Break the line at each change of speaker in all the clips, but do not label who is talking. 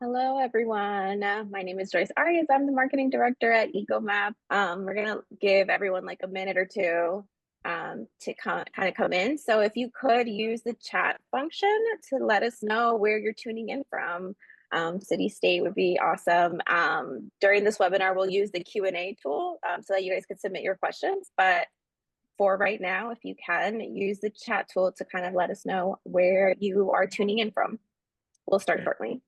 Hello, everyone. My name is Joyce Arias. I'm the marketing director at EcoMap. We're going to give everyone like a minute or two to kind of come in. So if you could use the chat function to let us know where you're tuning in from, city, state would be awesome. During this webinar, we'll use the Q&A tool so that you guys can submit your questions. But for right now, if you can, use the chat tool to kind of let us know where you are tuning in from. We'll start shortly.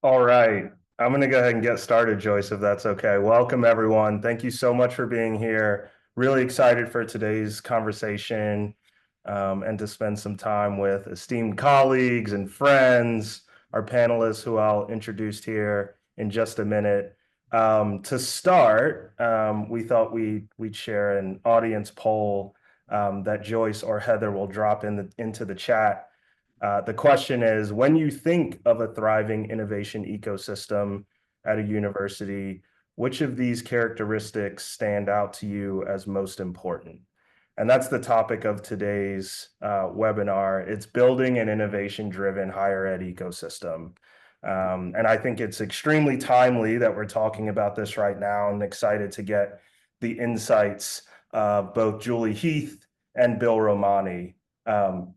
All right. I'm going to go ahead and get started, Joyce, if that's okay. Welcome, everyone. Thank you so much for being here. Really excited for today's conversation and to spend some time with esteemed colleagues and friends, our panelists who I'll introduce here in just a minute. To start, we thought we'd share an audience poll that Joyce or Heather will drop into the chat. The question is, when you think of a thriving innovation ecosystem at a university, which of these characteristics stand out to you as most important? And that's the topic of today's webinar. It's building an innovation-driven higher ed ecosystem. And I think it's extremely timely that we're talking about this right now, and excited to get the insights of both Julie Heath and Bill Romani.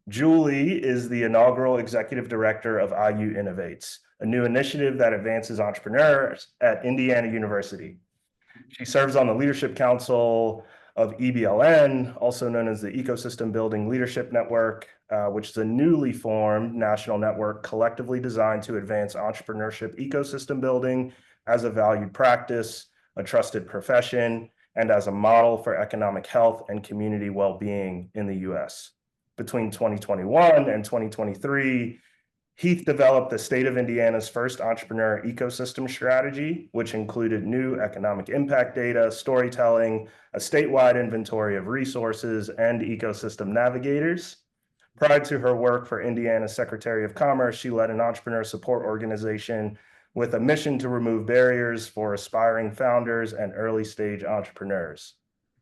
Julie is the inaugural executive director of IU Innovates, a new initiative that advances entrepreneurs at Indiana University. She serves on the leadership council of EBLN, also known as the Ecosystem Building Leadership Network, which is a newly formed national network collectively designed to advance entrepreneurship ecosystem building as a valued practice, a trusted profession, and as a model for economic health and community well-being in the U.S. Between 2021 and 2023, Heath developed the state of Indiana's first entrepreneur ecosystem strategy, which included new economic impact data, storytelling, a statewide inventory of resources, and ecosystem navigators. Prior to her work for Indiana's Secretary of Commerce, she led an entrepreneur support organization with a mission to remove barriers for aspiring founders and early stage entrepreneurs.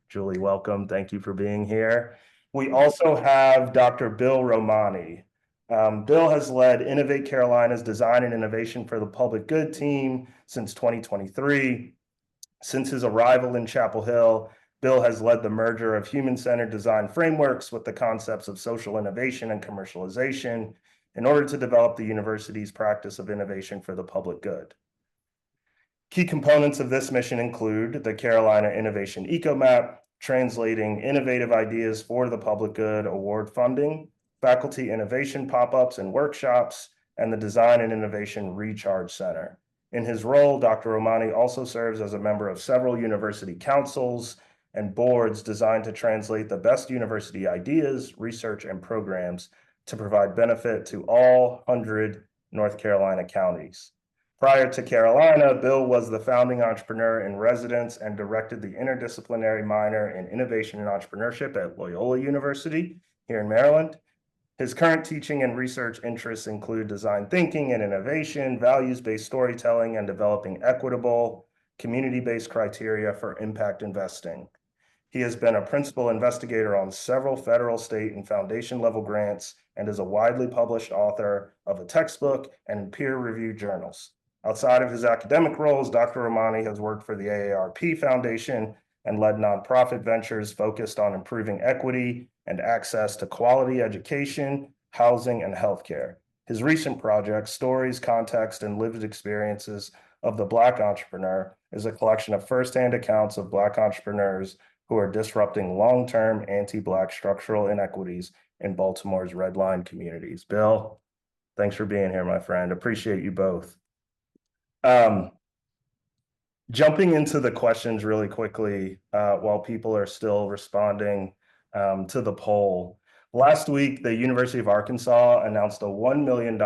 Julie, welcome. Thank you for being here. We also have Dr. Bill Romani. Bill has led Innovate Carolina's Design and Innovation for the Public Good team since 2023. Since his arrival in Chapel Hill, Bill has led the merger of human-centered design frameworks with the concepts of social innovation and commercialization in order to develop the university's practice of innovation for the public good. Key components of this mission include the Carolina Innovation EcoMap, translating innovative ideas for the public good award funding, faculty innovation pop-ups and workshops, and the Design and Innovation Recharge Center. In his role, Dr. Romani also serves as a member of several university councils and boards designed to translate the best university ideas, research, and programs to provide benefit to all 100 North Carolina counties. Prior to Carolina, Bill was the founding entrepreneur in residence and directed the interdisciplinary minor in innovation and entrepreneurship at Loyola University here in Maryland. His current teaching and research interests include design thinking and innovation, values-based storytelling, and developing equitable, community-based criteria for impact investing. He has been a principal investigator on several federal, state, and foundation-level grants and is a widely published author of a textbook and in peer-reviewed journals. Outside of his academic roles, Dr. Romani has worked for the AARP Foundation and led nonprofit ventures focused on improving equity and access to quality education, housing, and healthcare. His recent project, Stories, Context, and Lived Experiences of the Black Entrepreneur, is a collection of firsthand accounts of Black entrepreneurs who are disrupting long-term anti-Black structural inequities in Baltimore's redline communities. Bill, thanks for being here, my friend. Appreciate you both. Jumping into the questions really quickly while people are still responding to the poll. Last week, the University of Arkansas announced a $1 million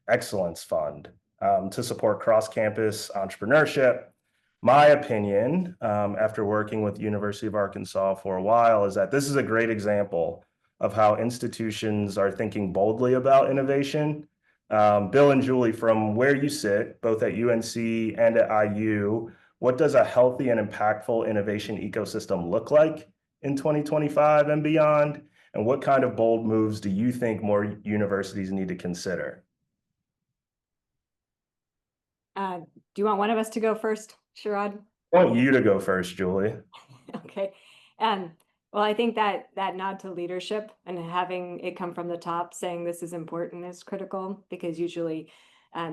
Excellence Fund to support cross-campus entrepreneurship. My opinion, after working with University of Arkansas for a while, is that this is a great example of how institutions are thinking boldly about innovation. Bill and Julie, from where you sit, both at UNC and at IU, what does a healthy and impactful innovation ecosystem look like in 2025 and beyond? And what kind of bold moves do you think more universities need to consider?
Do you want one of us to go first, Sherrod?
I want you to go first, Julie.
Okay. Well, I think that nod to leadership and having it come from the top saying this is important is critical, because usually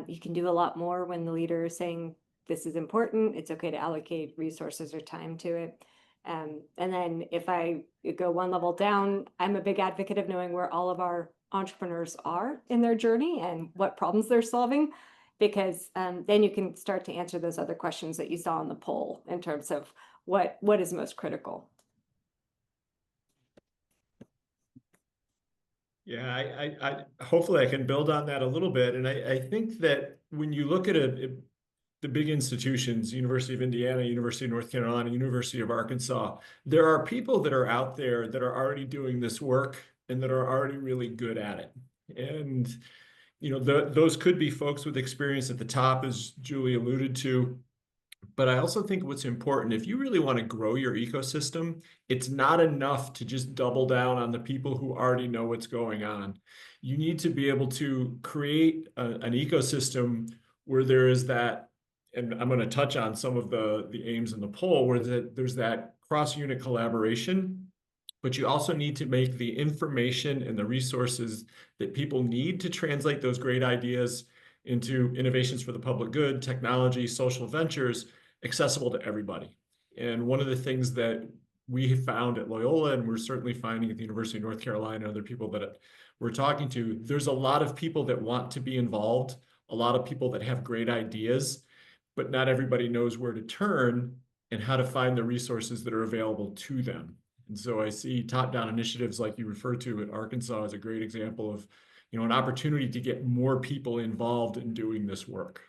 you can do a lot more when the leader is saying this is important. It's okay to allocate resources or time to it. And then if I go one level down, I'm a big advocate of knowing where all of our entrepreneurs are in their journey and what problems they're solving, because then you can start to answer those other questions that you saw on the poll in terms of what is most critical.
Yeah, I hopefully I can build on that a little bit. And I think that when you look at the big institutions, University of Indiana, University of North Carolina, University of Arkansas, there are people that are out there that are already doing this work and that are already really good at it. And, you know, those could be folks with experience at the top, as Julie alluded to. But I also think what's important, if you really want to grow your ecosystem, it's not enough to just double down on the people who already know what's going on. You need to be able to create an ecosystem where there is that, and I'm going to touch on some of the aims in the poll, where there's that cross-unit collaboration, but you also need to make the information and the resources that people need to translate those great ideas into innovations for the public good, technology, social ventures, accessible to everybody. And one of the things that we have found at Loyola, and we're certainly finding at the University of North Carolina, other people that we're talking to, there's a lot of people that want to be involved, a lot of people that have great ideas, but not everybody knows where to turn and how to find the resources that are available to them. And so I see top-down initiatives like you referred to at Arkansas as a great example of, you know, an opportunity to get more people involved in doing this work.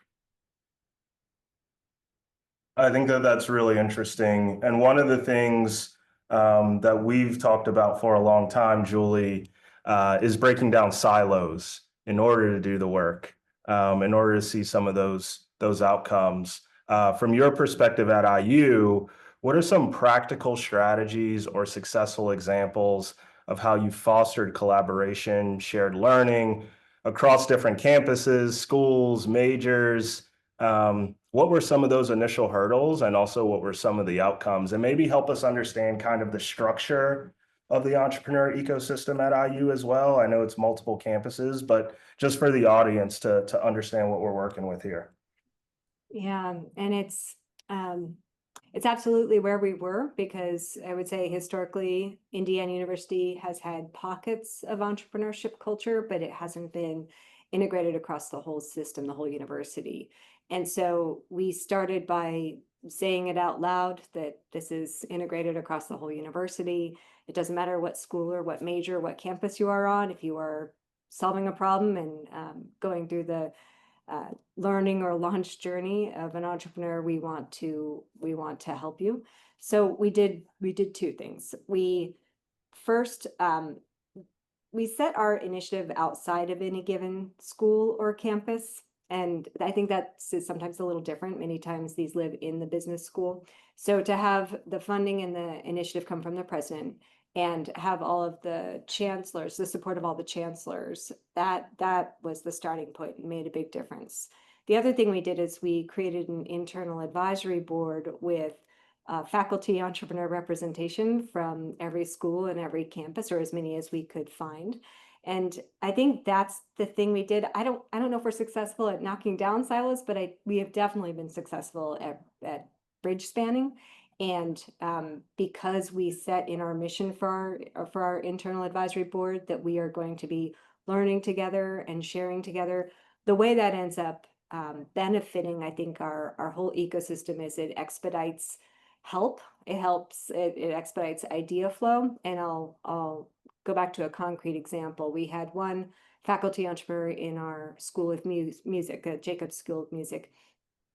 I think that that's really interesting. And one of the things that we've talked about for a long time, Julie, is breaking down silos in order to do the work, in order to see some of those outcomes. From your perspective at IU, what are some practical strategies or successful examples of how you fostered collaboration, shared learning across different campuses, schools, majors? What were some of those initial hurdles, and also what were some of the outcomes? And maybe help us understand kind of the structure of the entrepreneur ecosystem at IU as well. I know it's multiple campuses, but just for the audience to understand what we're working with here.
Yeah, and it's absolutely where we were, because I would say historically Indiana University has had pockets of entrepreneurship culture, but it hasn't been integrated across the whole system, the whole university. And so we started by saying it out loud that this is integrated across the whole university. It doesn't matter what school or what major, what campus you are on. If you are solving a problem and going through the learning or launch journey of an entrepreneur, we want to help you. So we did two things. We first we set our initiative outside of any given school or campus. And I think that's sometimes a little different. Many times these live in the business school. So to have the funding and the initiative come from the president and have all of the chancellors, the support of all the chancellors, that was the starting point and made a big difference. The other thing we did is we created an internal advisory board with faculty entrepreneur representation from every school and every campus, or as many as we could find. And I think that's the thing we did. I don't know if we're successful at knocking down silos, but we have definitely been successful at bridge spanning. And because we set in our mission for our internal advisory board that we are going to be learning together and sharing together, the way that ends up benefiting, I think, our whole ecosystem is it expedites help. It expedites idea flow. And I'll go back to a concrete example. We had one faculty entrepreneur in our School of Music, Jacobs School of Music.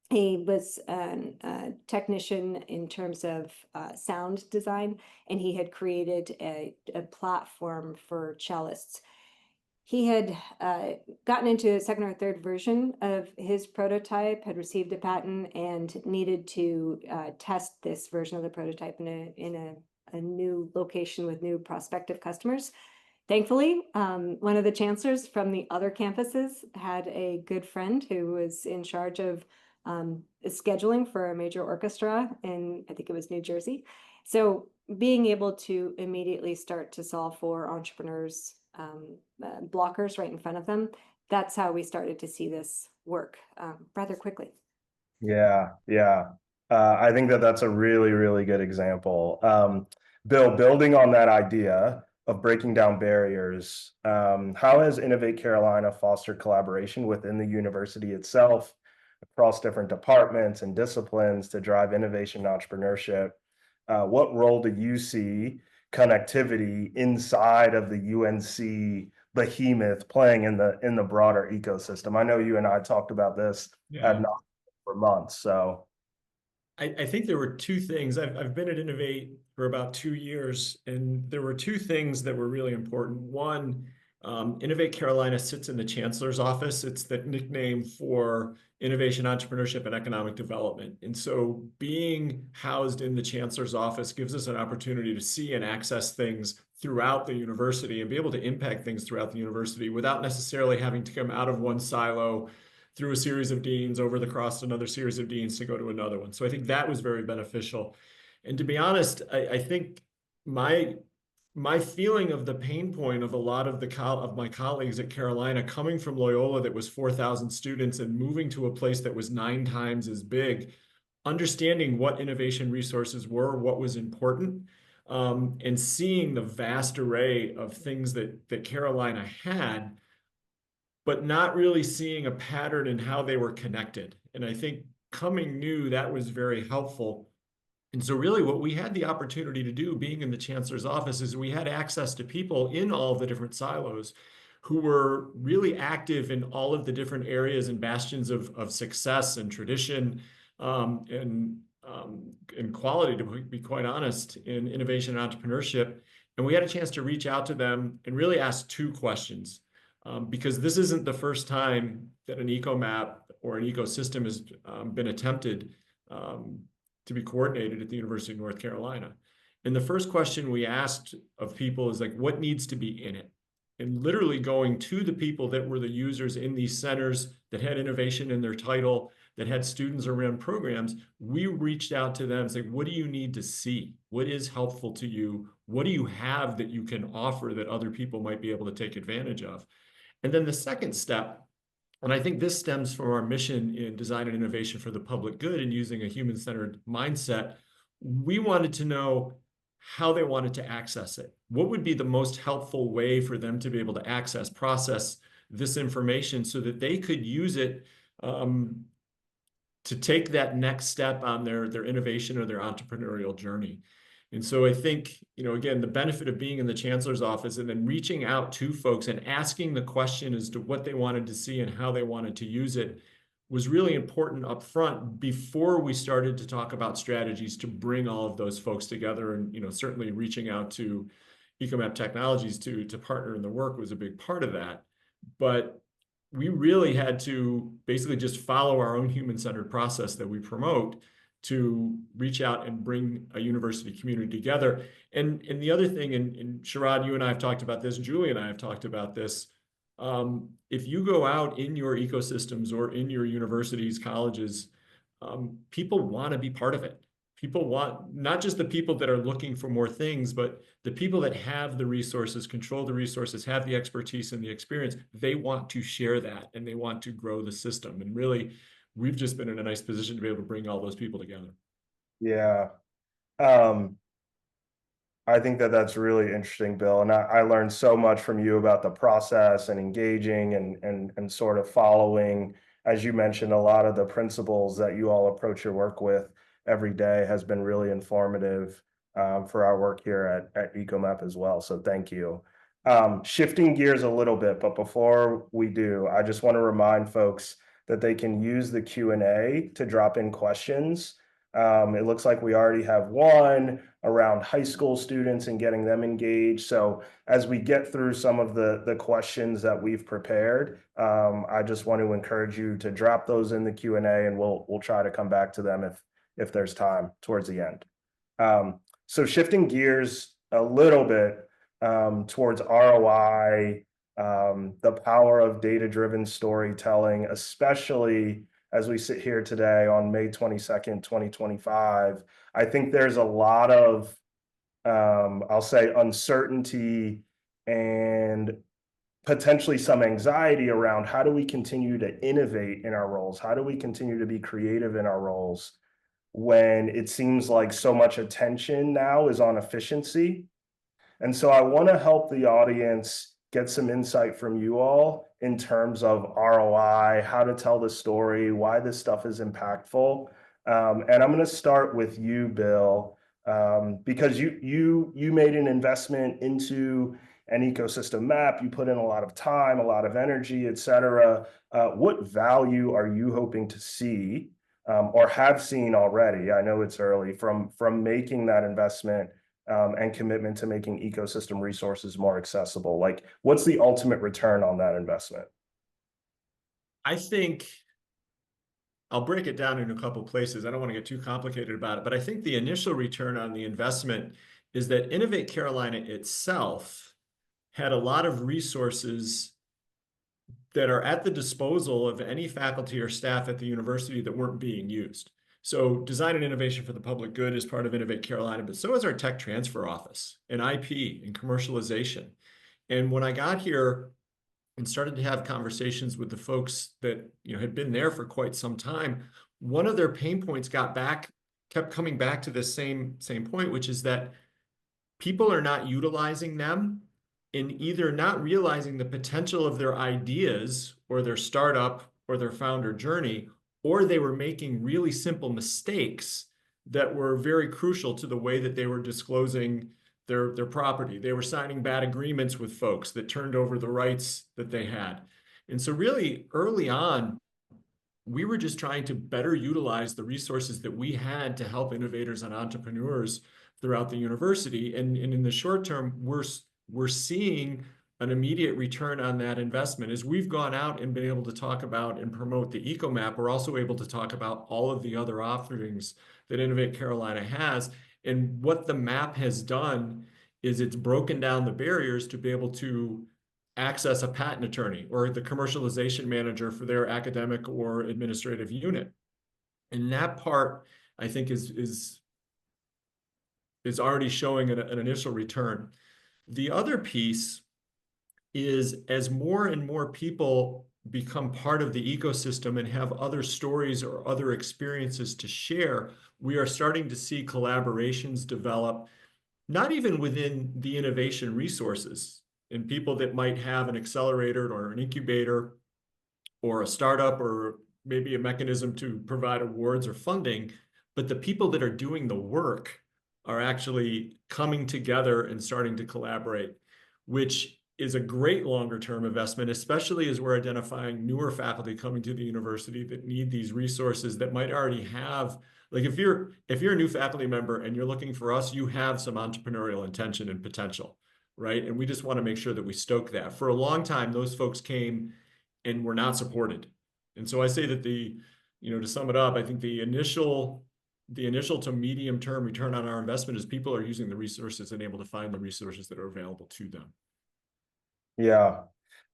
He was a technician in terms of sound design, and he had created a platform for cellists. He had gotten into a second or third version of his prototype, had received a patent, and needed to test this version of the prototype in a new location with new prospective customers. Thankfully, one of the chancellors from the other campuses had a good friend who was in charge of scheduling for a major orchestra in, I think it was New Jersey. So being able to immediately start to solve for entrepreneurs' blockers right in front of them, that's how we started to see this work rather quickly.
Yeah, yeah. I think that that's a really, really good example. Bill, building on that idea of breaking down barriers, how has Innovate Carolina fostered collaboration within the university itself across different departments and disciplines to drive innovation and entrepreneurship? What role do you see connectivity inside of the UNC behemoth playing in the broader ecosystem? I know you and I talked about this ad nauseam for months. So
I think there were two things. I've been at Innovate for about 2 years, and there were two things that were really important. One, Innovate Carolina sits in the chancellor's office. It's the nickname for innovation, entrepreneurship, and economic development. And so being housed in the chancellor's office gives us an opportunity to see and access things throughout the university and be able to impact things throughout the university without necessarily having to come out of one silo through a series of deans, over the cross another series of deans to go to another one. So I think that was very beneficial. And to be honest, I think my feeling of the pain point of a lot of my colleagues at Carolina coming from Loyola that was 4,000 students and moving to a place that was 9 times as big, understanding what innovation resources were, what was important, and seeing the vast array of things that Carolina had, but not really seeing a pattern in how they were connected. And I think coming new, that was very helpful. And so really what we had the opportunity to do being in the chancellor's office is we had access to people in all of the different silos who were really active in all of the different areas and bastions of success and tradition and quality, to be quite honest, in innovation and entrepreneurship. And we had a chance to reach out to them and really ask 2 questions. Because this isn't the first time that an EcoMap or an ecosystem has been attempted to be coordinated at the University of North Carolina. And the first question we asked of people is like, what needs to be in it? And literally going to the people that were the users in these centers that had innovation in their title, that had students around programs, we reached out to them and said, what do you need to see? What is helpful to you? What do you have that you can offer that other people might be able to take advantage of? And then the second step, and I think this stems from our mission in design and innovation for the public good and using a human-centered mindset, we wanted to know how they wanted to access it. What would be the most helpful way for them to be able to access, process this information so that they could use it to take that next step on their innovation or their entrepreneurial journey. And so I think, again, the benefit of being in the chancellor's office and then reaching out to folks and asking the question as to what they wanted to see and how they wanted to use it was really important up front before we started to talk about strategies to bring all of those folks together. And, certainly reaching out to EcoMap Technologies to partner in the work was a big part of that. But we really had to basically just follow our own human-centered process that we promote to reach out and bring a university community together. And the other thing, and Sherrod, you and I have talked about this, Julie and I have talked about this, if you go out in your ecosystems or in your universities, colleges, people want to be part of it. People want, not just the people that are looking for more things, but the people that have the resources, control the resources, have the expertise and the experience, they want to share that and they want to grow the system. And really, we've just been in a nice position to be able to bring all those people together.
yeah, I think that that's really interesting, Bill. And I learned so much from you about the process and engaging and sort of following, as you mentioned, a lot of the principles that you all approach your work with every day has been really informative for our work here at EcoMap as well. So thank you. Shifting gears a little bit, but before we do, I just want to remind folks that they can use the Q&A to drop in questions. It looks like we already have one around high school students and getting them engaged. So as we get through some of the questions that we've prepared, I just want to encourage you to drop those in the Q&A and we'll try to come back to them if there's time towards the end. So shifting gears a little bit towards ROI, the power of data-driven storytelling, especially as we sit here today on May 22nd, 2025. I think there's a lot of, I'll say, uncertainty and potentially some anxiety around how do we continue to innovate in our roles? How do we continue to be creative in our roles when it seems like so much attention now is on efficiency? And so I want to help the audience get some insight from you all in terms of ROI, how to tell the story, why this stuff is impactful. And I'm going to start with you, Bill, because you made an investment into an ecosystem map. You put in a lot of time, a lot of energy, et cetera. What value are you hoping to see or have seen already? I know it's early from making that investment and commitment to making ecosystem resources more accessible. Like, what's the ultimate return on that investment?
I think I'll break it down in a couple places. I don't want to get too complicated about it, but I think the initial return on the investment is that Innovate Carolina itself had a lot of resources that are at the disposal of any faculty or staff at the university that weren't being used. So design and innovation for the public good is part of Innovate Carolina, but so is our tech transfer office and IP and commercialization. And when I got here and started to have conversations with the folks that had been there for quite some time, one of their pain points kept coming back to this same point, which is that people are not utilizing them and either not realizing the potential of their ideas or their startup or their founder journey, or they were making really simple mistakes that were very crucial to the way that they were disclosing their property. They were signing bad agreements with folks that turned over the rights that they had. And so really early on, we were just trying to better utilize the resources that we had to help innovators and entrepreneurs throughout the university. And in the short term, we're seeing an immediate return on that investment. As we've gone out and been able to talk about and promote the EcoMap, we're also able to talk about all of the other offerings that Innovate Carolina has. And what the map has done is it's broken down the barriers to be able to access a patent attorney or the commercialization manager for their academic or administrative unit. And that part, I think, is already showing an initial return. The other piece is as more and more people become part of the ecosystem and have other stories or other experiences to share, we are starting to see collaborations develop, not even within the innovation resources, and people that might have an accelerator or an incubator or a startup or maybe a mechanism to provide awards or funding, but the people that are doing the work are actually coming together and starting to collaborate, which is a great longer term investment, especially as we're identifying newer faculty coming to the university that need these resources that might already have, like if you're a new faculty member and you're looking for us, you have some entrepreneurial intention and potential, right? And we just want to make sure that we stoke that. For a long time, those folks came and were not supported. And so I say that to sum it up, I think the initial to medium term return on our investment is people are using the resources and able to find the resources that are available to them.
Yeah.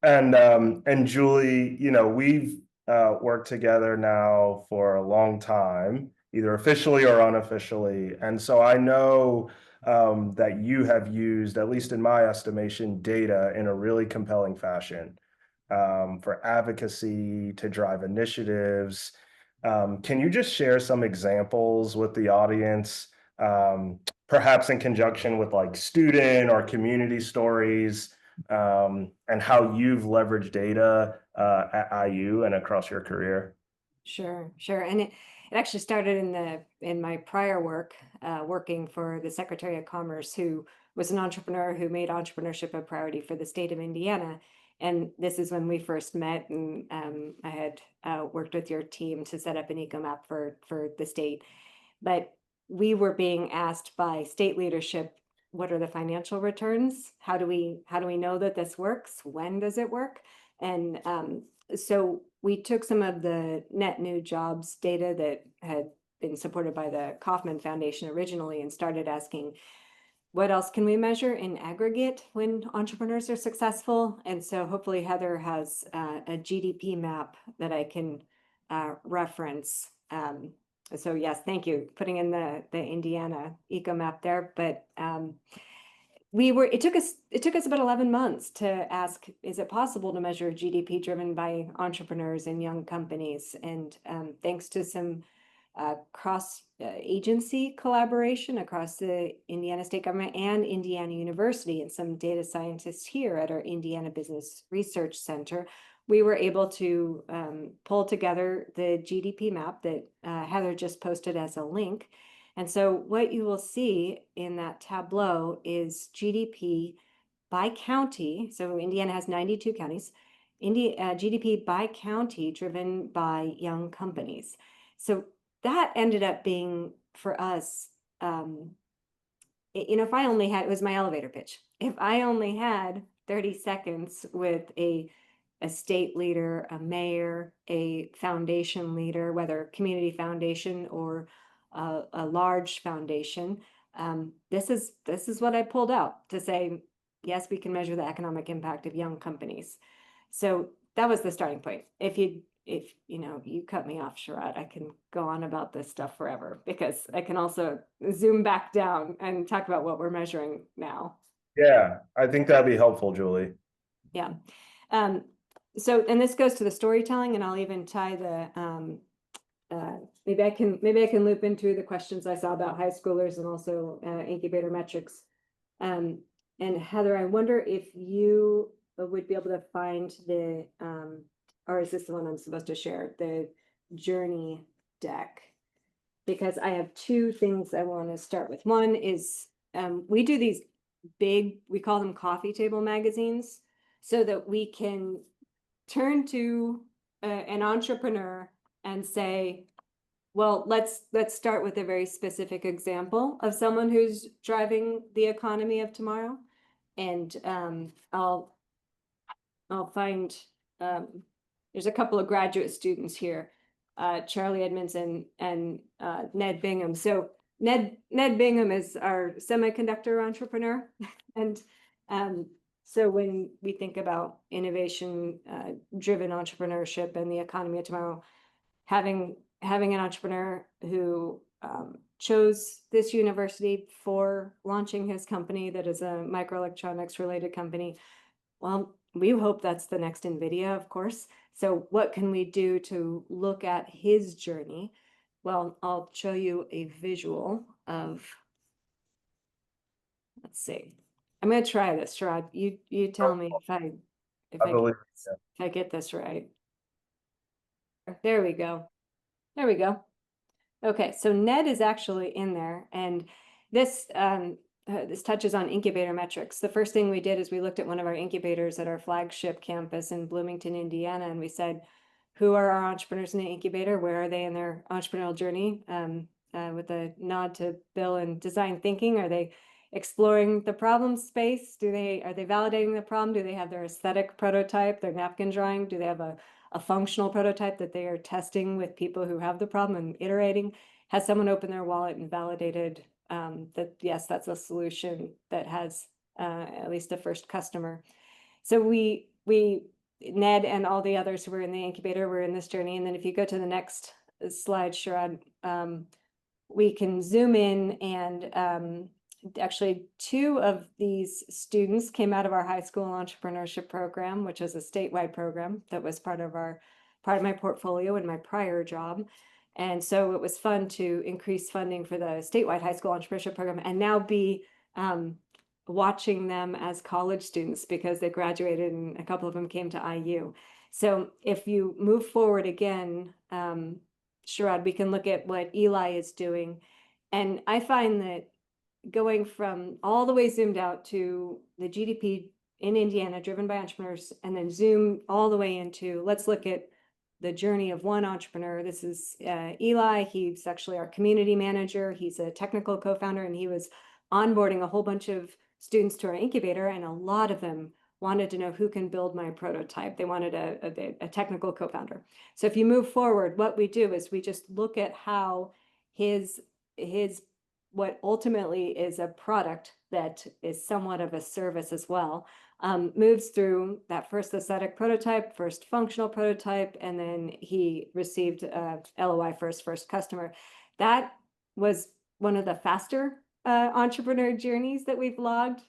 And Julie, we've worked together now for a long time, either officially or unofficially. And so I know that you have used, at least in my estimation, data in a really compelling fashion for advocacy, to drive initiatives. Can you just share some examples with the audience, perhaps in conjunction with like student or community stories, and how you've leveraged data at IU and across your career?
Sure. And it actually started in my prior work, working for the Secretary of Commerce, who was an entrepreneur who made entrepreneurship a priority for the state of Indiana. And this is when we first met, and I had worked with your team to set up an EcoMap for the state. But we were being asked by state leadership, what are the financial returns? How do we know that this works? When does it work? And so we took some of the net new jobs data that had been supported by the Kauffman Foundation originally and started asking, what else can we measure in aggregate when entrepreneurs are successful? And so hopefully Heather has a GDP map that I can reference. So yes, thank you, putting in the Indiana EcoMap there. But it took us about 11 months to ask, is it possible to measure GDP driven by entrepreneurs and young companies? And thanks to some cross agency collaboration across the Indiana state government and Indiana University and some data scientists here at our Indiana Business Research Center, we were able to pull together the GDP map that Heather just posted as a link. And so what you will see in that tableau is GDP by county. So Indiana has 92 counties. GDP by county driven by young companies. So that ended up being for us, if I only had, it was my elevator pitch. If I only had 30 seconds with a state leader, a mayor, a foundation leader, whether community foundation or a large foundation, this is what I pulled out to say, yes, we can measure the economic impact of young companies. So that was the starting point. If you cut me off, Sherrod, I can go on about this stuff forever, because I can also zoom back down and talk about what we're measuring now.
Yeah, I think that'd be helpful, Julie.
Yeah. So, and this goes to the storytelling, and I'll even tie the, maybe I can loop into the questions I saw about high schoolers and also incubator metrics. And Heather, I wonder if you would be able to find the, or is this the one I'm supposed to share, the journey deck? Because I have two things I want to start with. One is we do these big, we call them coffee table magazines, so that we can turn to an entrepreneur and say, well, let's start with a very specific example of someone who's driving the economy of tomorrow. And I'll find, there's a couple of graduate students here, Charlie Edmonds and Ned Bingham. So Ned Bingham is our semiconductor entrepreneur. And so when we think about innovation driven entrepreneurship and the economy of tomorrow, having an entrepreneur who chose this university for launching his company that is a microelectronics related company, well, we hope that's the next NVIDIA, of course. So what can we do to look at his journey? Well, I'll show you a visual of, let's see. I'm going to try this, Sherrod. You tell me if I get this right. There we go. There we go. Okay, so Ned is actually in there, and this this touches on incubator metrics. The first thing we did is we looked at one of our incubators at our flagship campus in Bloomington, Indiana, and we said, who are our entrepreneurs in the incubator? Where are they in their entrepreneurial journey? With a nod to Bill and design thinking, are they exploring the problem space? Are they validating the problem? Do they have their aesthetic prototype, their napkin drawing? Do they have a functional prototype that they are testing with people who have the problem and iterating? Has someone opened their wallet and validated that, yes, that's a solution that has at least a first customer? So Ned and all the others who were in the incubator were in this journey. And then if you go to the next slide, Sherrod, we can zoom in, and actually two of these students came out of our high school entrepreneurship program, which is a statewide program that was part of my portfolio in my prior job. And so it was fun to increase funding for the statewide high school entrepreneurship program and now be watching them as college students, because they graduated and a couple of them came to IU. So if you move forward again, Sherrod, we can look at what Eli is doing. And I find that going from all the way zoomed out to the GDP in Indiana driven by entrepreneurs, and then zoom all the way into, let's look at the journey of one entrepreneur. This is Eli. He's actually our community manager. He's a technical co-founder, and he was onboarding a whole bunch of students to our incubator, and a lot of them wanted to know who can build my prototype. They wanted a technical co-founder. So if you move forward, what we do is we just look at how his what ultimately is a product that is somewhat of a service as well, moves through that first aesthetic prototype, first functional prototype, and then he received a LOI for his first customer. That was one of the faster entrepreneur journeys that we've logged.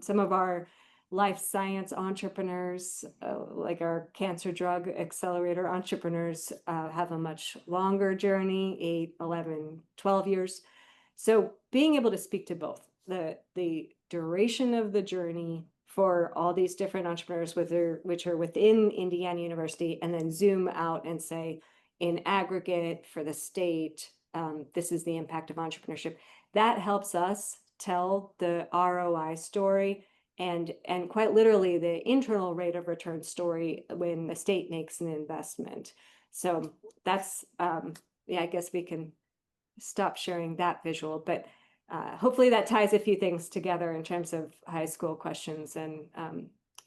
Some of our life science entrepreneurs, like our cancer drug accelerator entrepreneurs, have a much longer journey, 8, 11, 12 years. So being able to speak to both the duration of the journey for all these different entrepreneurs which are within Indiana University, and then zoom out and say, in aggregate for the state, this is the impact of entrepreneurship. That helps us tell the ROI story and quite literally the internal rate of return story when the state makes an investment. So that's, yeah, I guess we can stop sharing that visual, but hopefully that ties a few things together in terms of high school questions and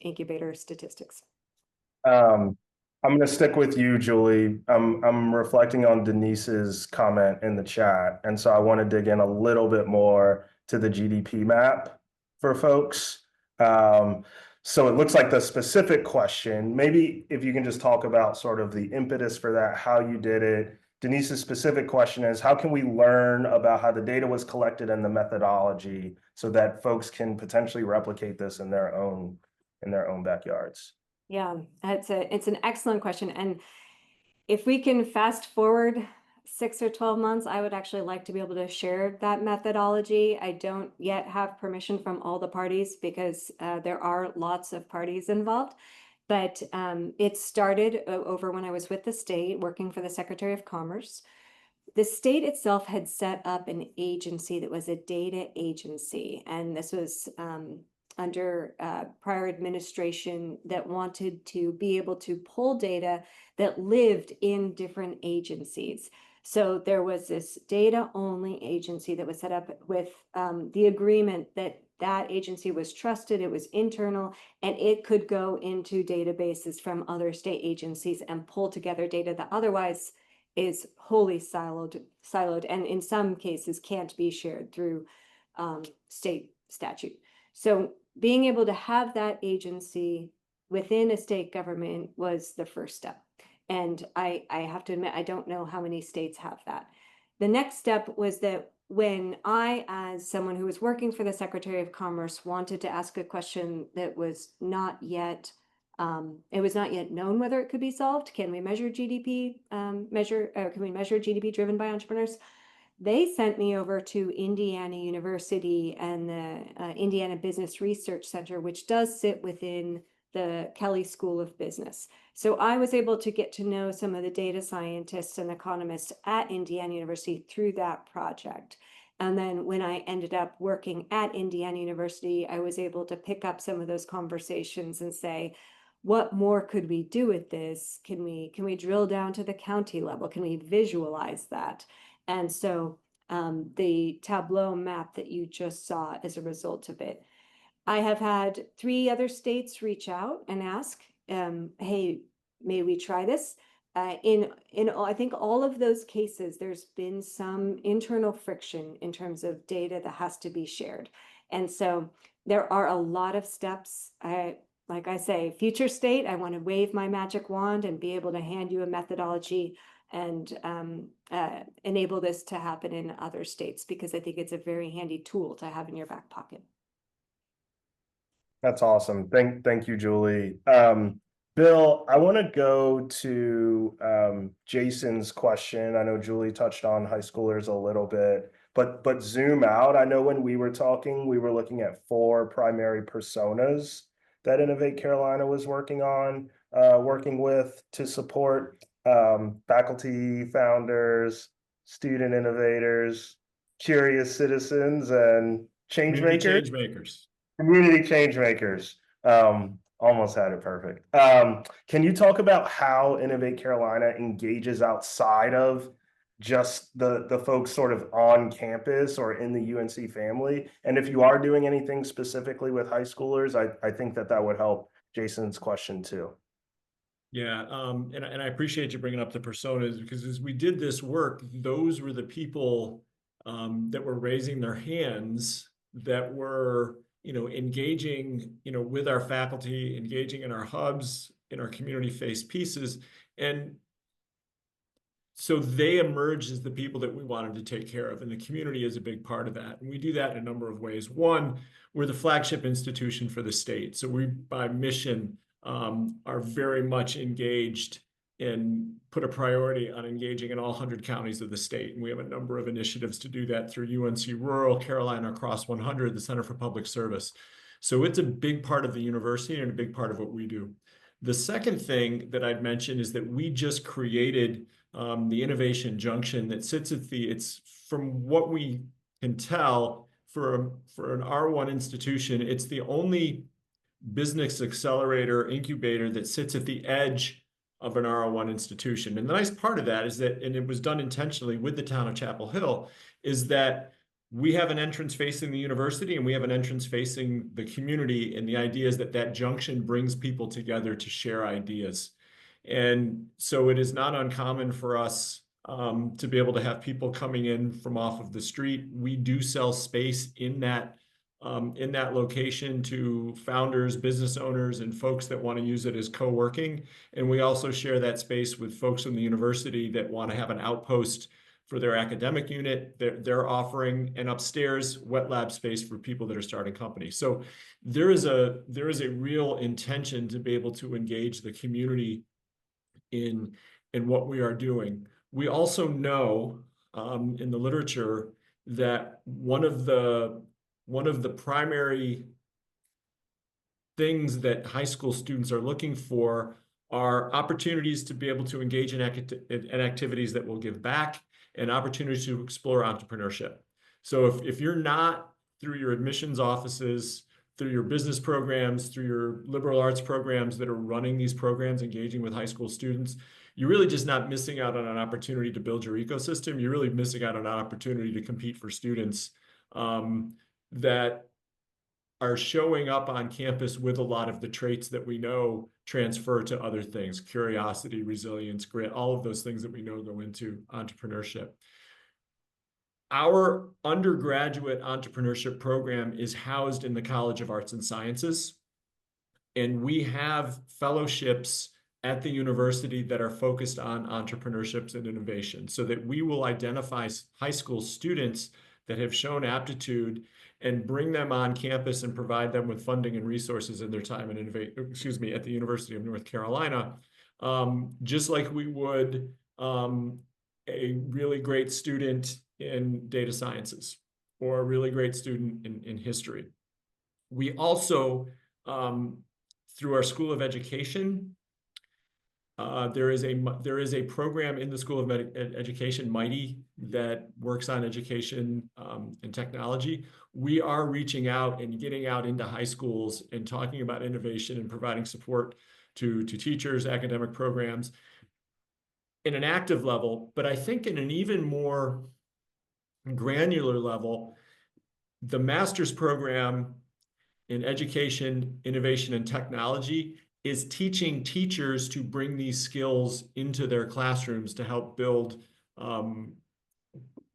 incubator statistics.
I'm going to stick with you, Julie. I'm reflecting on Denise's comment in the chat, and so I want to dig in a little bit more to the GDP map for folks. So it looks like the specific question, maybe if you can just talk about sort of the impetus for that, how you did it. Denise's specific question is, how can we learn about how the data was collected and the methodology so that folks can potentially replicate this in their own backyards?
Yeah, it's an excellent question. And if we can fast forward 6 or 12 months, I would actually like to be able to share that methodology. I don't yet have permission from all the parties because there are lots of parties involved. But it started over when I was with the state working for the Secretary of Commerce. The state itself had set up an agency that was a data agency, and this was under prior administration that wanted to be able to pull data that lived in different agencies. So there was this data only agency that was set up with the agreement that that agency was trusted, it was internal, and it could go into databases from other state agencies and pull together data that otherwise is wholly siloed, and in some cases can't be shared through state statute. So being able to have that agency within a state government was the first step. And I have to admit, I don't know how many states have that. The next step was that when I, as someone who was working for the Secretary of Commerce, wanted to ask a question that was not yet, it was not yet known whether it could be solved. Can we measure GDP, can we measure GDP driven by entrepreneurs? They sent me over to Indiana University and the Indiana Business Research Center, which does sit within the Kelley School of Business. So I was able to get to know some of the data scientists and economists at Indiana University through that project. And then when I ended up working at Indiana University, I was able to pick up some of those conversations and say, what more could we do with this? Can we drill down to the county level? Can we visualize that? And so the Tableau map that you just saw is a result of it. I have had 3 other states reach out and ask, hey, may we try this? In I think all of those cases, there's been some internal friction in terms of data that has to be shared. And so there are a lot of steps. Like I say, future state, I want to wave my magic wand and be able to hand you a methodology and enable this to happen in other states, because I think it's a very handy tool to have in your back pocket.
That's awesome. Thank you, Julie. Bill, I want to go to Jason's question. I know Julie touched on high schoolers a little bit, but zoom out. I know when we were talking, we were looking at 4 primary personas that Innovate Carolina was working with to support faculty, founders, student innovators, curious citizens, and change makers. Community change makers. Almost had it perfect. Can you talk about how Innovate Carolina engages outside of just the folks sort of on campus or in the UNC family? And if you are doing anything specifically with high schoolers, I think that would help Jason's question too.
Yeah, and I appreciate you bringing up the personas, because as we did this work, those were the people that were raising their hands, that were, engaging, with our faculty, engaging in our hubs, in our community-based pieces. And so they emerged as the people that we wanted to take care of, and the community is a big part of that. And we do that in a number of ways. One, we're the flagship institution for the state. So we, by mission, are very much engaged and put a priority on engaging in all 100 counties of the state. And we have a number of initiatives to do that through UNC Rural, Carolina Across 100, the Center for Public Service. So it's a big part of the university and a big part of what we do. The second thing that I'd mention is that we just created the Innovation Junction that sits at it's from what we can tell for an R1 institution, it's the only business accelerator incubator that sits at the edge of an R1 institution. And the nice part of that is that, and it was done intentionally with the town of Chapel Hill, is that we have an entrance facing the university and we have an entrance facing the community. And the idea is that that junction brings people together to share ideas. And so it is not uncommon for us to be able to have people coming in from off of the street. We do sell space in that location to founders, business owners, and folks that want to use it as co-working. And we also share that space with folks from the university that want to have an outpost for their academic unit. They're offering an upstairs wet lab space for people that are starting companies. So there is a real intention to be able to engage the community in what we are doing. We also know in the literature that one of the primary things that high school students are looking for are opportunities to be able to engage in activities that will give back and opportunities to explore entrepreneurship. So if you're not, through your admissions offices, through your business programs, through your liberal arts programs that are running these programs, engaging with high school students, you're really just not missing out on an opportunity to build your ecosystem. You're really missing out on an opportunity to compete for students that are showing up on campus with a lot of the traits that we know transfer to other things: curiosity, resilience, grit, all of those things that we know go into entrepreneurship. Our undergraduate entrepreneurship program is housed in the College of Arts and Sciences, and we have fellowships at the university that are focused on entrepreneurships and innovation, so that we will identify high school students that have shown aptitude and bring them on campus and provide them with funding and resources in their time at at the University of North Carolina, just like we would a really great student in data sciences or a really great student in history. We also, through our School of Education, there is a program in the School of Education, Mighty, that works on education and technology. We are reaching out and getting out into high schools and talking about innovation and providing support to teachers, academic programs in an active level. But I think in an even more granular level, the master's program in education, innovation, and technology is teaching teachers to bring these skills into their classrooms to help build this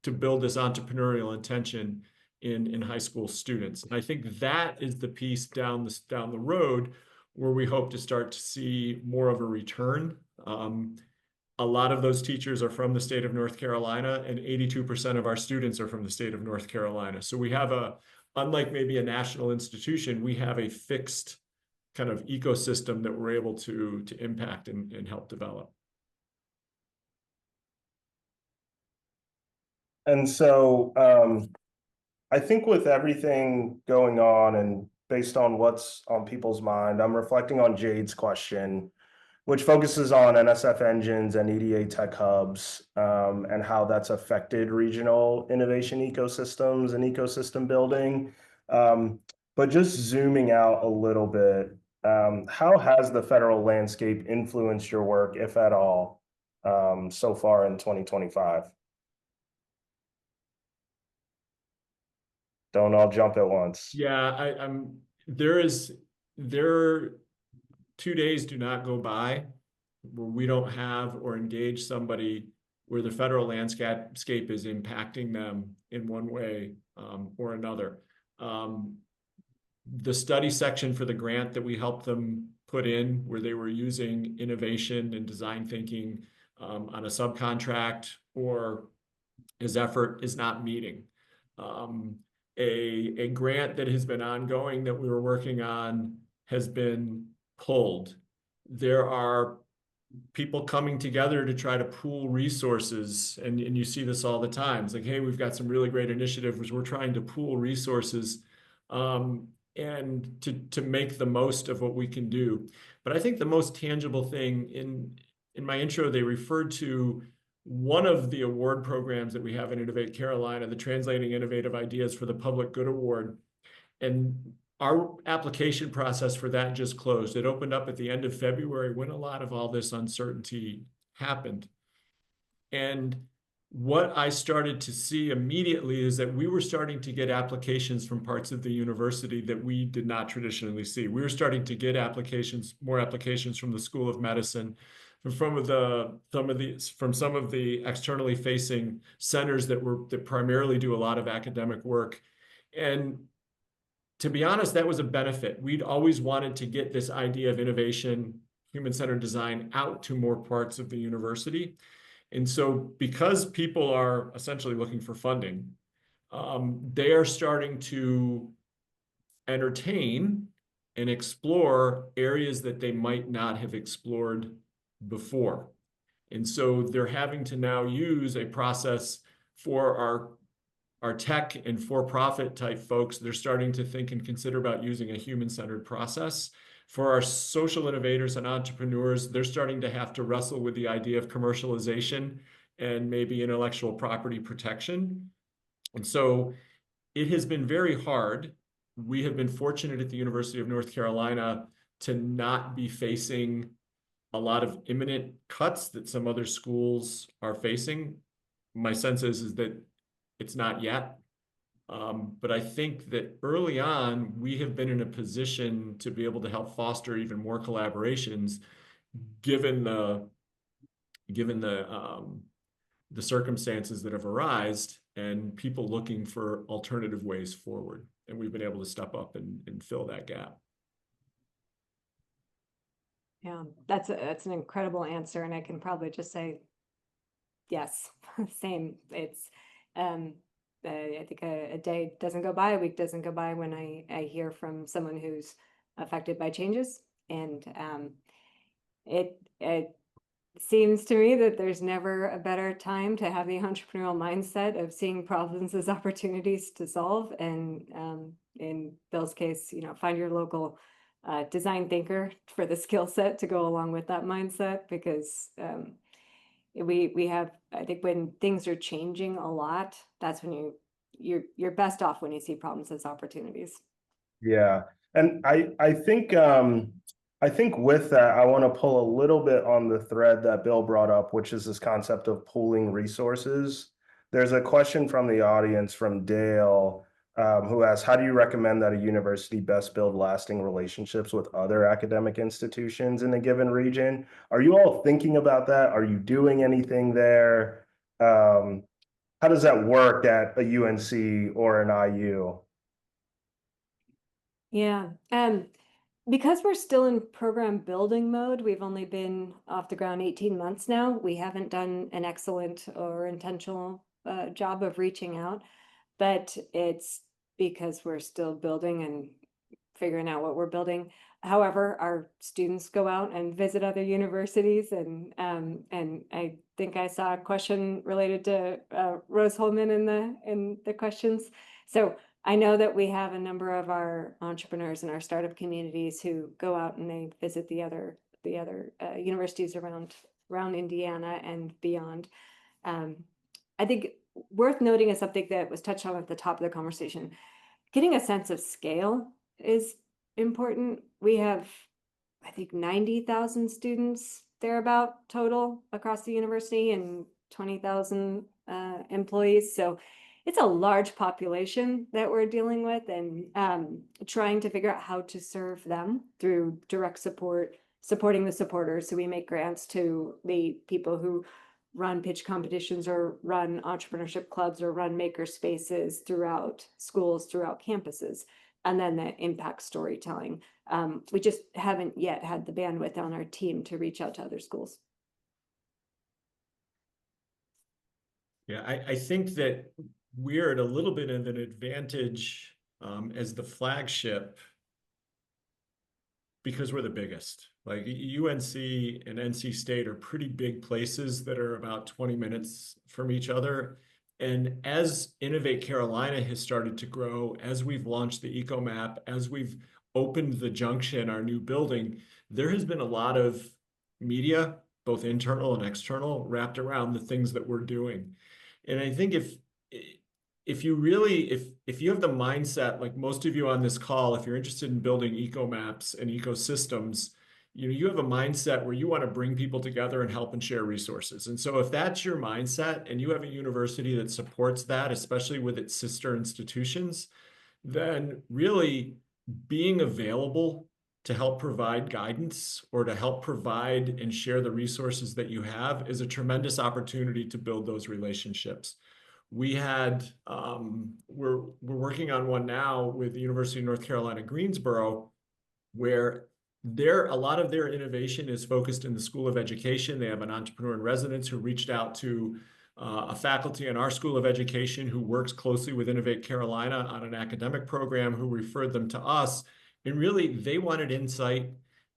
entrepreneurial intention in high school students. And I think that is the piece down the road where we hope to start to see more of a return. A lot of those teachers are from the state of North Carolina, and 82% of our students are from the state of North Carolina. So we have unlike maybe a national institution, we have a fixed kind of ecosystem that we're able to impact and help develop.
And so I think with everything going on and based on what's on people's mind, I'm reflecting on Jade's question, which focuses on NSF engines and EDA tech hubs and how that's affected regional innovation ecosystems and ecosystem building. But just zooming out a little bit, how has the federal landscape influenced your work, if at all, so far in 2025? Don't all jump at once.
Yeah, there 2 days do not go by where we don't have or engage somebody where the federal landscape is impacting them in one way or another. The study section for the grant that we helped them put in, where they were using innovation and design thinking on a subcontract or as effort, is not meeting. A grant that has been ongoing that we were working on has been pulled. There are people coming together to try to pool resources, and you see this all the time. It's like, hey, we've got some really great initiatives. We're trying to pool resources and to make the most of what we can do. But I think the most tangible thing in my intro, they referred to one of the award programs that we have in Innovate Carolina, the Translating Innovative Ideas for the Public Good Award. And our application process for that just closed. It opened up at the end of February when a lot of all this uncertainty happened. And what I started to see immediately is that we were starting to get applications from parts of the university that we did not traditionally see. We were starting to get more applications from the School of Medicine, from some of the externally facing centers that primarily do a lot of academic work. And to be honest, that was a benefit. We'd always wanted to get this idea of innovation, human-centered design out to more parts of the university. And so because people are essentially looking for funding, they are starting to entertain and explore areas that they might not have explored before. And so they're having to now use a process for our tech and for-profit type folks. They're starting to think and consider about using a human-centered process. For our social innovators and entrepreneurs, they're starting to have to wrestle with the idea of commercialization and maybe intellectual property protection. And so it has been very hard. We have been fortunate at the University of North Carolina to not be facing a lot of imminent cuts that some other schools are facing. My sense is that it's not yet. But I think that early on, we have been in a position to be able to help foster even more collaborations, given the circumstances that have arisen and people looking for alternative ways forward. And we've been able to step up and fill that gap.
Yeah, that's an incredible answer, and I can probably just say yes, same. It's I think a day doesn't go by, a week doesn't go by when I hear from someone who's affected by changes, and it seems to me that there's never a better time to have the entrepreneurial mindset of seeing problems as opportunities to solve. And in Bill's case, find your local design thinker for the skill set to go along with that mindset, because we have, I think, when things are changing a lot, that's when you're best off when you see problems as opportunities.
Yeah, and I think with that, I want to pull a little bit on the thread that Bill brought up, which is this concept of pooling resources. There's a question from the audience from Dale, who asks, how do you recommend that a university best build lasting relationships with other academic institutions in a given region? Are you all thinking about that? Are you doing anything there? How does that work at a UNC or an IU?
Yeah, because we're still in program building mode, we've only been off the ground 18 months now. We haven't done an excellent or intentional job of reaching out, but it's because we're still building and figuring out what we're building. However, our students go out and visit other universities, and I think I saw a question related to Rose Holman in the questions. So I know that we have a number of our entrepreneurs in our startup communities who go out and they visit the other universities around Indiana and beyond. I think worth noting is something that was touched on at the top of the conversation. Getting a sense of scale is important. We have, I think, 90,000 students thereabout total across the university and 20,000 employees. So it's a large population that we're dealing with, and trying to figure out how to serve them through direct support, supporting the supporters. So we make grants to the people who run pitch competitions or run entrepreneurship clubs or run maker spaces throughout schools, throughout campuses. And then the impact storytelling. We just haven't yet had the bandwidth on our team to reach out to other schools.
Yeah, I think that we're at a little bit of an advantage as the flagship because we're the biggest. Like UNC and NC State are pretty big places that are about 20 minutes from each other. And as Innovate Carolina has started to grow, as we've launched the EcoMap, as we've opened the Junction, our new building, there has been a lot of media, both internal and external, wrapped around the things that we're doing. And I think if you have the mindset, like most of you on this call, if you're interested in building eco-maps and ecosystems, you have a mindset where you want to bring people together and help and share resources. And so if that's your mindset and you have a university that supports that, especially with its sister institutions, then really being available to help provide guidance or to help provide and share the resources that you have is a tremendous opportunity to build those relationships. We had, we're working on one now with the University of North Carolina, Greensboro, where a lot of their innovation is focused in the School of Education. They have an entrepreneur in residence who reached out to a faculty in our School of Education who works closely with Innovate Carolina on an academic program, who referred them to us. And really, they wanted insight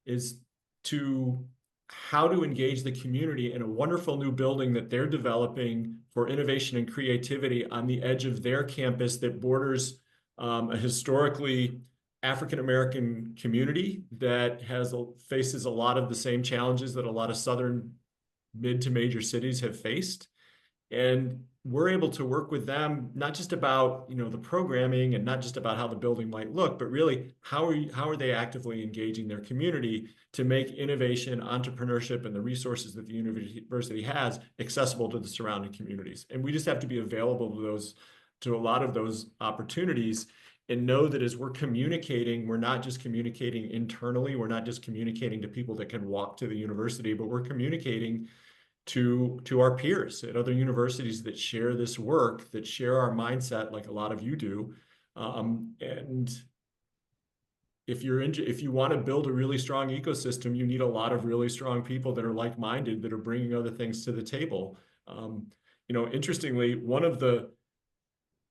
is to how to engage the community in a wonderful new building that they're developing for innovation and creativity on the edge of their campus that borders a historically African-American community that faces a lot of the same challenges that a lot of southern mid to major cities have faced. And we're able to work with them, not just about, the programming and not just about how the building might look, but really how are they actively engaging their community to make innovation, entrepreneurship, and the resources that the university has accessible to the surrounding communities. And we just have to be available to a lot of those opportunities and know that as we're communicating, we're not just communicating internally, we're not just communicating to people that can walk to the university, but we're communicating to our peers at other universities that share this work, that share our mindset like a lot of you do. And if you want to build a really strong ecosystem, you need a lot of really strong people that are like-minded, that are bringing other things to the table. Interestingly, one of the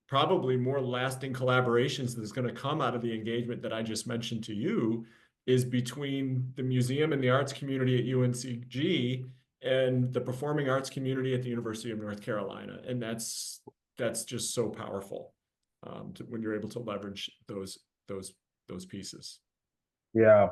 probably more lasting collaborations that's going to come out of the engagement that I just mentioned to you is between the museum and the arts community at UNCG and the performing arts community at the University of North Carolina. And that's just so powerful when you're able to leverage those pieces.
Yeah.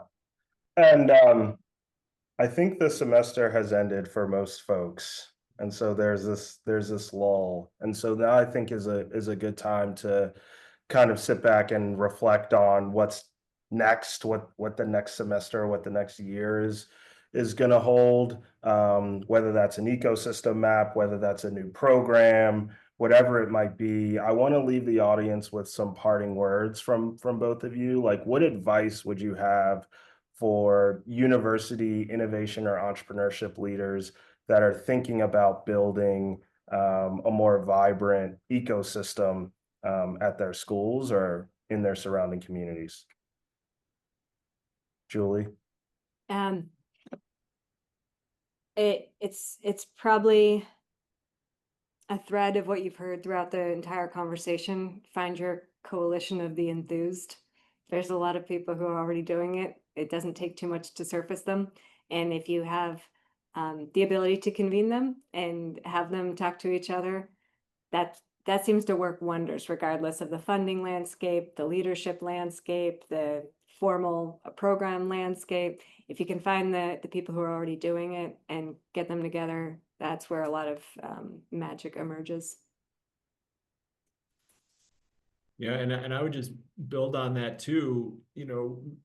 And I think the semester has ended for most folks. And so there's this lull. And so now I think is a good time to kind of sit back and reflect on what's next, what the next semester, what the next year is going to hold, whether that's an ecosystem map, whether that's a new program, whatever it might be. I want to leave the audience with some parting words from both of you. Like, what advice would you have for university innovation or entrepreneurship leaders that are thinking about building a more vibrant ecosystem at their schools or in their surrounding communities? Julie?
It's probably a thread of what you've heard throughout the entire conversation. Find your coalition of the enthused. There's a lot of people who are already doing it. It doesn't take too much to surface them. And if you have the ability to convene them and have them talk to each other, that seems to work wonders, regardless of the funding landscape, the leadership landscape, the formal program landscape. If you can find the people who are already doing it and get them together, that's where a lot of magic emerges.
Yeah, and I would just build on that too.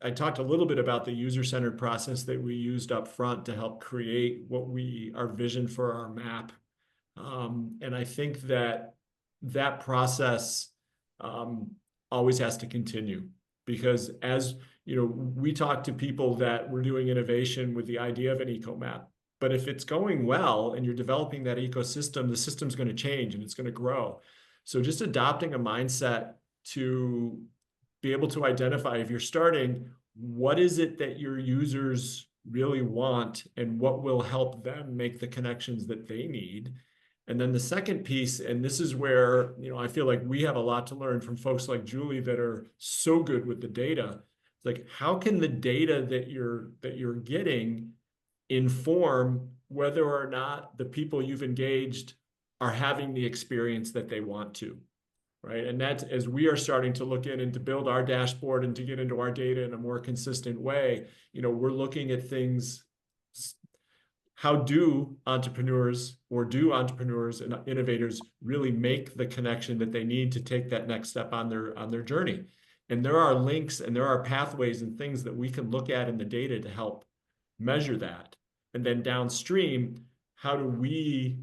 I talked a little bit about the user-centered process that we used up front to help create our vision for our map. And I think that process always has to continue, because as we talk to people that were doing innovation with the idea of an EcoMap, But if it's going well and you're developing that ecosystem, the system's going to change and it's going to grow. So just adopting a mindset to be able to identify, if you're starting, what is it that your users really want and what will help them make the connections that they need. And then the second piece, and this is where, I feel like we have a lot to learn from folks like Julie that are so good with the data. Like, how can the data that you're getting inform whether or not the people you've engaged are having the experience that they want to, right? And that's, as we are starting to look in and to build our dashboard and to get into our data in a more consistent way, we're looking at things. How do entrepreneurs and innovators really make the connection that they need to take that next step on their journey? And there are links and there are pathways and things that we can look at in the data to help measure that. And then downstream, how do we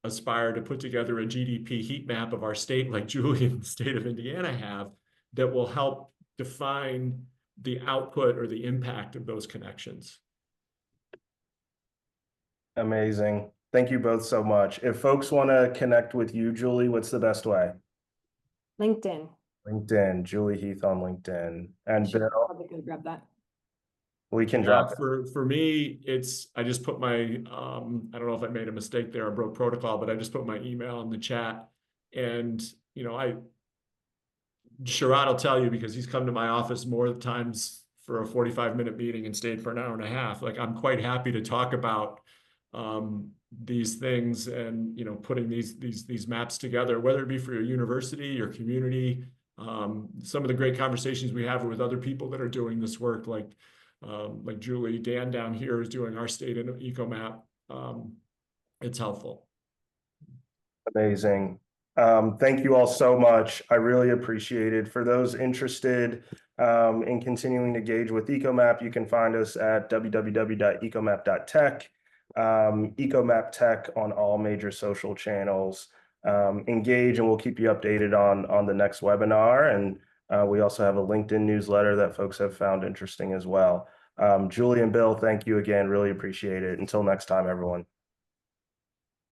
aspire to put together a GDP heat map of our state, like Julie and the state of Indiana have, that will help define the output or the impact of those connections?
Amazing. Thank you both so much. If folks want to connect with you, Julie, what's the best way?
LinkedIn.
LinkedIn, Julie Heath on LinkedIn. And Bill,
Probably gonna grab that.
we can drop it.
For me, I just put my, I don't know if I made a mistake there or broke protocol, but I just put my email in the chat. And, Sherrod will tell you, because he's come to my office more times for a 45-minute meeting and stayed for an hour and a half. Like, I'm quite happy to talk about these things and, putting these maps together, whether it be for your university, your community. Some of the great conversations we have with other people that are doing this work, like Julie, Dan down here is doing our state in EcoMap. It's helpful.
Amazing. Thank you all so much. I really appreciate it. For those interested in continuing to engage with EcoMap, you can find us at www.ecomap.tech. EcoMap Tech on all major social channels. Engage and we'll keep you updated on the next webinar. And we also have a LinkedIn newsletter that folks have found interesting as well. Julie and Bill, thank you again. Really appreciate it. Until next time, everyone.